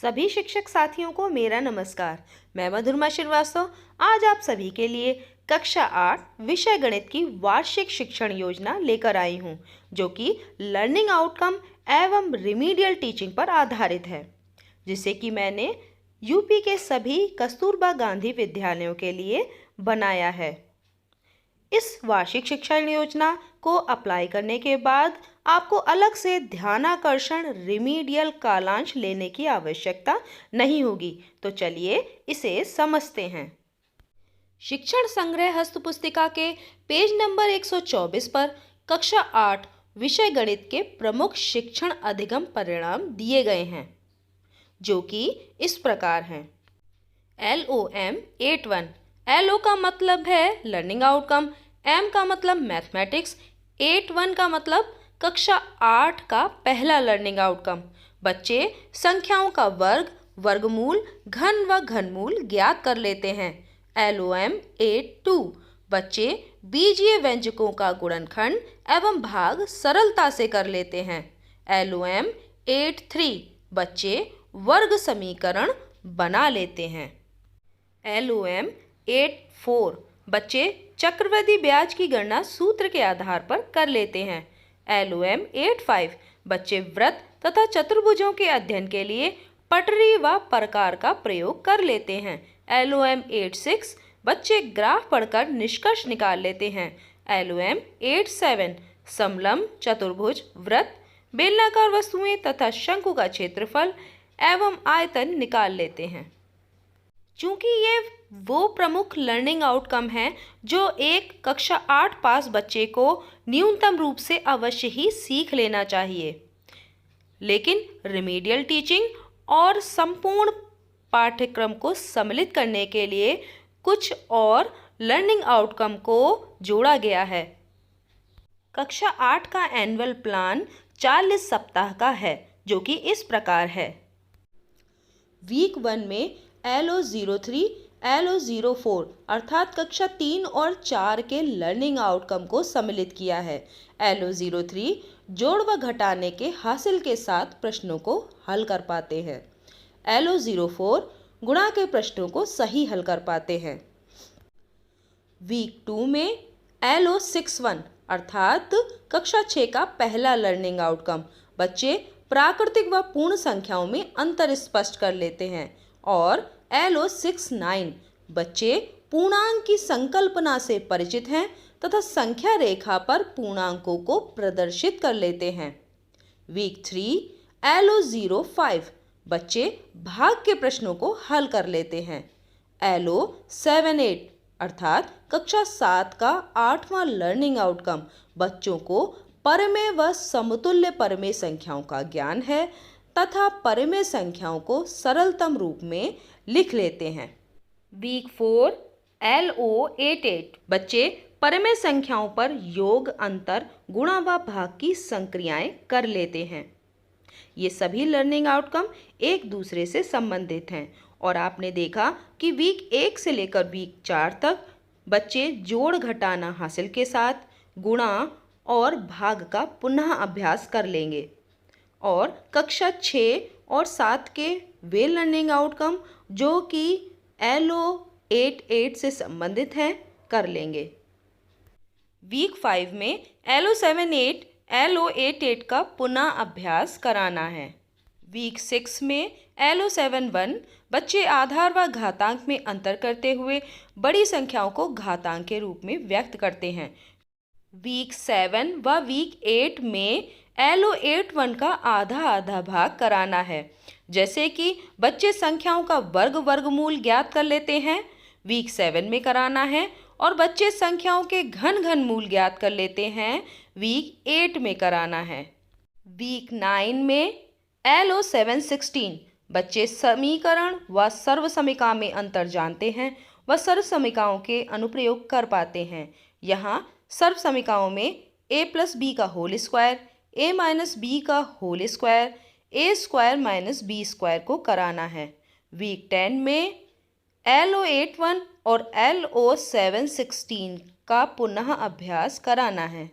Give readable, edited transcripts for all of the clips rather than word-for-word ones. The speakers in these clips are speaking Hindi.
सभी शिक्षक साथियों को मेरा नमस्कार। मैं मधुरमा श्रीवास्तव आज आप सभी के लिए कक्षा 8 विषय गणित की वार्षिक शिक्षण योजना लेकर आई हूं, जो कि लर्निंग आउटकम एवं रिमीडियल टीचिंग पर आधारित है, जिसे कि मैंने यूपी के सभी कस्तूरबा गांधी विद्यालयों के लिए बनाया है। इस वार्षिक शिक्षण योजना को अप्लाई करने के बाद आपको अलग से ध्यानाकर्षण रिमीडियल कालांश लेने की आवश्यकता नहीं होगी। तो चलिए इसे समझते हैं। शिक्षण संग्रह हस्तपुस्तिका के पेज नंबर 124 पर कक्षा 8 विषय गणित के प्रमुख शिक्षण अधिगम परिणाम दिए गए हैं, जो कि इस प्रकार हैं। LOM 81। LO का मतलब है लर्निंग आउटकम, M का मतलब मैथमेटिक्स, 81 का मतलब कक्षा 8 का पहला लर्निंग आउटकम। बच्चे संख्याओं का वर्ग, वर्गमूल, घन व घनमूल ज्ञात कर लेते हैं। LOM 82। बच्चे बीजीय व्यंजकों का गुणनखंड एवं भाग सरलता से कर लेते हैं। LOM 83। बच्चे वर्ग समीकरण बना लेते हैं। LOM 84। बच्चे चक्रवृद्धि ब्याज की गणना सूत्र के आधार पर कर लेते हैं। LOM 85। बच्चे वृत्त तथा चतुर्भुजों के अध्ययन के लिए पटरी व प्रकार का प्रयोग कर लेते हैं। LOM 86। बच्चे ग्राफ पढ़कर निष्कर्ष निकाल लेते हैं। LOM 87। समलंब, चतुर्भुज, वृत्त, बेलनाकार वस्तुएं तथा शंकु का क्षेत्रफल एवं आयतन निकाल लेते हैं। चूंकि ये वो प्रमुख लर्निंग आउटकम हैं जो एक कक्षा 8 पास बच्चे को न्यूनतम रूप से अवश्य ही सीख लेना चाहिए, लेकिन रिमीडियल टीचिंग और संपूर्ण पाठ्यक्रम को सम्मिलित करने के लिए कुछ और लर्निंग आउटकम को जोड़ा गया है। कक्षा 8 का एनुअल प्लान 40 सप्ताह का है, जो कि इस प्रकार है। वीक 1 में LO03, LO04 अर्थात कक्षा 3 और 4 के लर्निंग आउटकम को सम्मिलित किया है। LO03 जोड़ व घटाने के हासिल के साथ प्रश्नों को हल कर पाते हैं। LO04 गुणा के प्रश्नों को सही हल कर पाते हैं। वीक 2 में LO61 अर्थात कक्षा 6 का पहला लर्निंग आउटकम, बच्चे प्राकृतिक व पूर्ण संख्याओं में अंतर स्पष्ट कर लेते हैं। और LO69 बच्चे पूर्णांक की संकल्पना से परिचित हैं तथा संख्या रेखा पर पूर्णांकों को प्रदर्शित कर लेते हैं। वीक 3 LO05 बच्चे भाग के प्रश्नों को हल कर लेते हैं। LO78 अर्थात कक्षा 7 का 8वां लर्निंग आउटकम, बच्चों को परमेय व समतुल्य परमेय संख्याओं का ज्ञान है तथा परमेय संख्याओं को सरलतम रूप में लिख लेते हैं। वीक 4 LO88 बच्चे परमेय संख्याओं पर योग, अंतर, गुणा व भाग की संक्रियाएं कर लेते हैं। ये सभी लर्निंग आउटकम एक दूसरे से संबंधित हैं और आपने देखा कि वीक 1 से लेकर वीक 4 तक बच्चे जोड़ घटाना हासिल के साथ गुणा और भाग का पुनः अभ्यास कर लेंगे। और कक्षा 6 और 7 के वे लर्निंग आउटकम जो कि LO88 से संबंधित हैं कर लेंगे। वीक 5 में LO78 LO88 का पुनः अभ्यास कराना है। वीक 6 में LO71 बच्चे आधार व घातांक में अंतर करते हुए बड़ी संख्याओं को घातांक के रूप में व्यक्त करते हैं। वीक 7 व वीक 8 में LO81 का आधा आधा भाग कराना है, जैसे कि बच्चे संख्याओं का वर्ग, वर्गमूल ज्ञात कर लेते हैं, वीक 7 में कराना है। और बच्चे संख्याओं के घन घनमूल ज्ञात कर लेते हैं, वीक 8 में कराना है। वीक 9 में LO716 बच्चे समीकरण व सर्वसमीका में अंतर जानते हैं व सर्वसमीकाओं के अनुप्रयोग कर पाते हैं। यहाँ सर्वसमीकाओं में a+b का होल स्क्वायर, a-b का होल स्क्वायर, a² - b² को कराना है। वीक 10 में LO81 और LO716 का पुनः अभ्यास कराना है।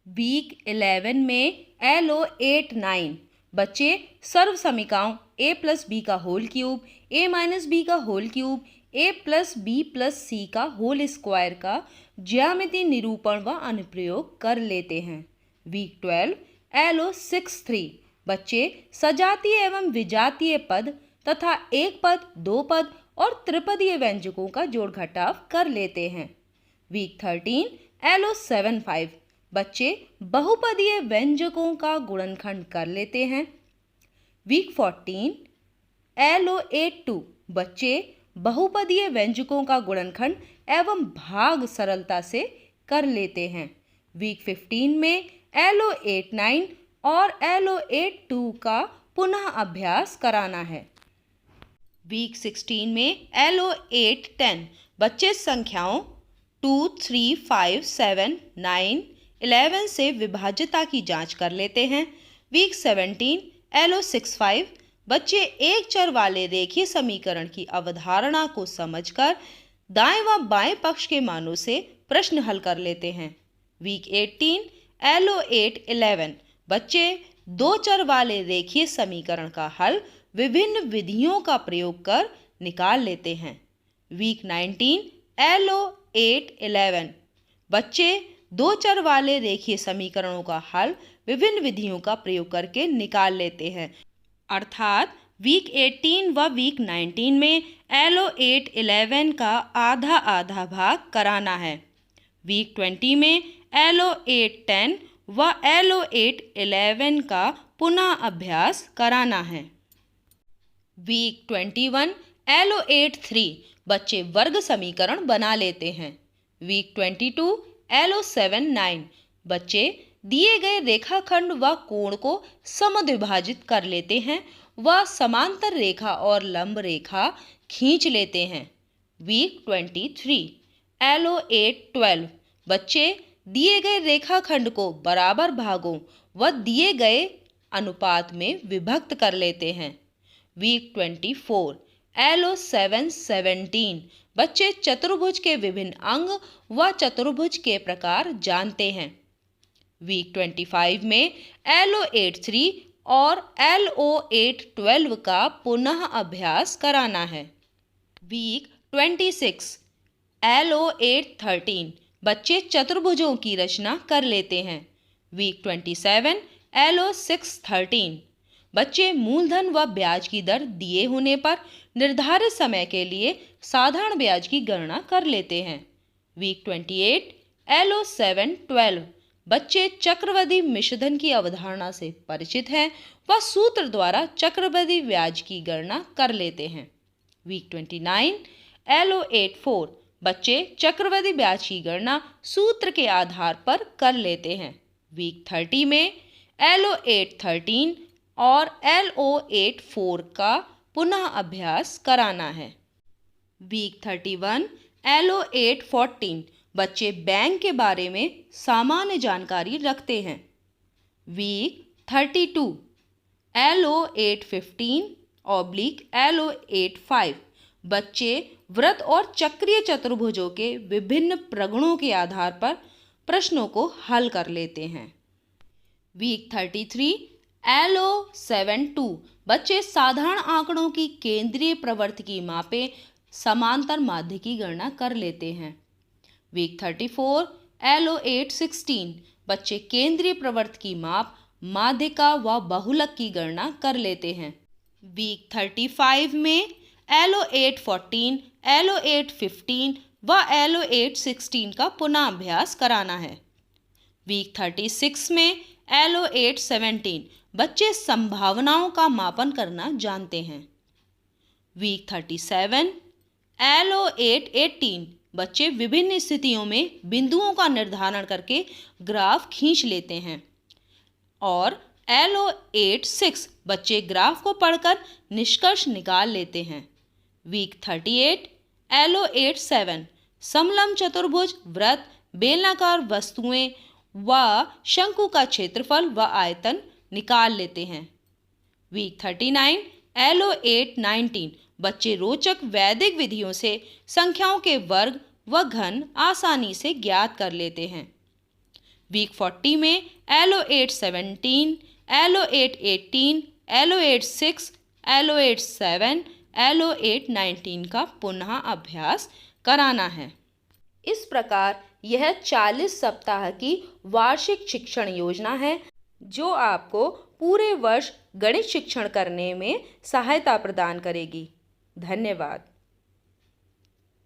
वीक 11 में LO89 बच्चे सर्व समीकरणों a प्लस बी का whole cube, a minus B का whole cube, a plus B plus C का होल स्क्वायर का ज्यामितीय निरूपण व अनुप्रयोग कर लेते हैं। वीक 12 LO 6-3 बच्चे सजातीय एवं विजातीय पद तथा एक पद, दो पद और त्रिपदीय व्यंजकों का जोड़ घटाव कर लेते हैं। वीक 13 LO 7-5 बच्चे बहुपदीय व्यंजकों का गुणनखंड कर लेते हैं। वीक 14 LO 8-2 बच्चे बहुपदीय व्यंजकों का गुणनखंड एवं भाग सरलता से कर लेते हैं। वीक 15 में LO 8-9 और LO 8-2 का पुनः अभ्यास कराना है। वीक 16 में LO 8-10 बच्चे संख्याओं 2, 3, 5, 7, 9, 11 से विभाज्यता की जांच कर लेते हैं। वीक 17 LO 6-5 बच्चे एक चर वाले रेखीय समीकरण की अवधारणा को समझकर दाएं व बाएं पक्ष के मानों से प्रश्न हल कर लेते हैं। वीक 18 LO 8-11 बच्चे दो चर वाले रेखीय समीकरण का हल विभिन्न विधियों का प्रयोग कर निकाल लेते हैं। वीक 19 LO 8-11 बच्चे दो चर वाले रेखीय समीकरणों का हल विभिन्न विधियों का प्रयोग करके निकाल लेते हैं। अर्थात वीक 18 व वीक 19 में LO 8-11 का आधा आधा भाग कराना है। वीक 20 में LO 8-10 व LO 8-11 का पुनः अभ्यास कराना है। वीक 21 LO 8-3 बच्चे वर्ग समीकरण बना लेते हैं। वीक 22 LO 7-9 बच्चे दिए गए रेखाखंड व कोण को समद्विभाजित कर लेते हैं व समांतर रेखा और लंब रेखा खींच लेते हैं। वीक 23 LO 8-12 बच्चे दिए गए रेखाखंड को बराबर भागों व दिए गए अनुपात में विभक्त कर लेते हैं। वीक 24 LO 7-17 बच्चे चतुर्भुज के विभिन्न अंग व चतुर्भुज के प्रकार जानते हैं। वीक 25 में LO 8-3 और LO 8-12 का पुनः अभ्यास कराना है। वीक 26 LO 8-13 बच्चे चतुर्भुजों की रचना कर लेते हैं। वीक 27 LO 6-13 बच्चे मूलधन व ब्याज की दर दिए होने पर निर्धारित समय के लिए साधारण ब्याज की गणना कर लेते हैं। वीक 28 LO 7-12 बच्चे चक्रवृद्धि मिश्रधन की अवधारणा से परिचित हैं व सूत्र द्वारा चक्रवृद्धि ब्याज की गणना कर लेते हैं। वीक 29 LO 8-4 बच्चे चक्रवृद्धि ब्याज की गणना सूत्र के आधार पर कर लेते हैं। वीक 30 में LO 8-13 और LO 8-4 का पुनः अभ्यास कराना है। वीक 31 LO 8-14 बच्चे बैंक के बारे में सामान्य जानकारी रखते हैं। वीक 32 LO 8-15/LO 8-5 बच्चे वृत्त और चक्रीय चतुर्भुजों के विभिन्न प्रगुणों के आधार पर प्रश्नों को हल कर लेते हैं। वीक 33 LO 7-2 बच्चे साधारण आंकड़ों की केंद्रीय प्रवृत्ति की मापे समांतर माध्य की गणना कर लेते हैं। वीक 34 LO 8-16 बच्चे केंद्रीय प्रवृत्ति की माप माध्यिका व बहुलक की गणना कर लेते हैं। वीक 35 में LO 8-14, LO 8-15 व LO 8-16 का पुनः अभ्यास कराना है। वीक 36 में LO 8-17 बच्चे संभावनाओं का मापन करना जानते हैं। वीक 37 LO 8-18 बच्चे विभिन्न स्थितियों में बिंदुओं का निर्धारण करके ग्राफ खींच लेते हैं। और LO 8-6 बच्चे ग्राफ को पढ़कर निष्कर्ष निकाल लेते हैं। वीक 38 LO 8-7 समलंब चतुर्भुज, वृत्त, बेलनाकार वस्तुएं व शंकु का क्षेत्रफल व आयतन निकाल लेते हैं। वीक 39 LO 8-19 बच्चे रोचक वैदिक विधियों से संख्याओं के वर्ग व घन आसानी से ज्ञात कर लेते हैं। वीक 40 में LO 8-17, LO 8-18 LO8 6, LO8 7, LO8 19 का पुनः अभ्यास कराना है। इस प्रकार यह 40 सप्ताह की वार्षिक शिक्षण योजना है जो आपको पूरे वर्ष गणित शिक्षण करने में सहायता प्रदान करेगी। धन्यवाद।